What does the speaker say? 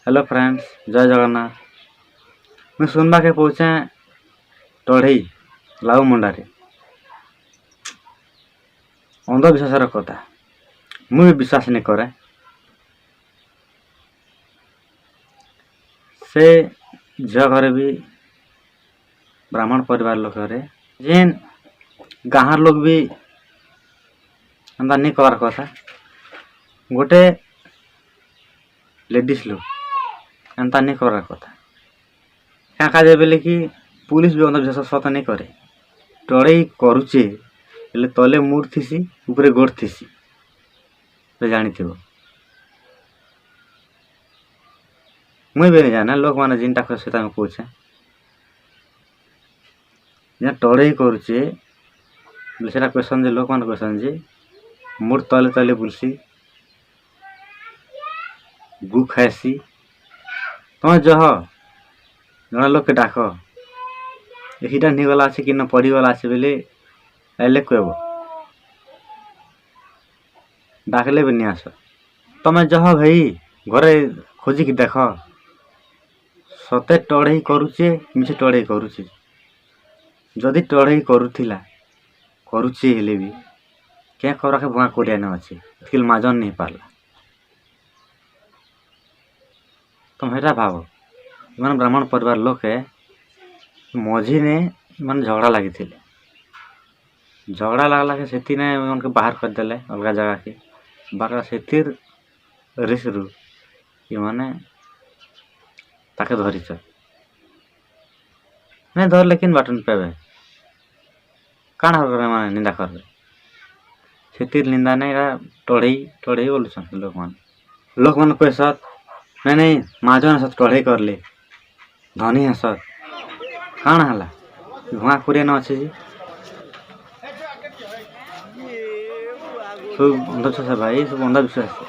Hello friends, जय जगन्नाथ। मैं सुनवा के पहुँचे टढ़ई लाउ मुंडारे अंधविश्वासर कथा मुझे विश्वास नहीं करे। से झील घरे भी ब्राह्मण परिवार लोग जेन गाँव लोग भी एंता नहीं कबार कथा। गोटे लेडीज लोग एंता नहीं कबार कथा। क्या कहा बोले कि पुलिस भी अंधविश्वास सत नहीं करे। टढ़ई करुचे हेले तले मुड़ थीसी ऊपर गोड़ थीसी तो जानी थी। मुई भी नहीं जाना लोक मैंने जिनटा कहता मैं पूछे जहाँ टढ़ई करुचे से क्वेश्चन जे लोक मैंने क्वेश्चन जे मुड़ तले तले बुलसी गु खाएसी तुम जह जड़े लोक के डाक एटा नहीं गला कि न पड़गला बोले एले कहब डाकले भी नहीं आस तमें जह भाई घरे खोजिक देख सते टढ़ई करुचे मिसे टढ़ई करुचे जदि टढ़ई करुला करुचे हेले भी क्या खबरा के बुआ कोरिया न अच्छे इसके माजन नहीं पारला। तुम हेटा भाव मान ब्राह्मण परिवार लोग है मझी ने मान झगड़ा लगी थे। झगड़ा लगला के सेती ने उनके बाहर कर देले अलग जगह के बाकरा सेतिर रिसरु कि माने ताके धरिच नहीं धर लेकिन बाटन पेबे काण हर माने निंदा करबे सेतिर निंदा नहीं टढ़ई टढ़ई बोलुछन लोक मान पैसा नहीं माजन सत टढ़ई करले धनी हसत काण हला भुआ कुरिया न अच्छे सब अंधविश्वास भाई सब अंधविश्वास।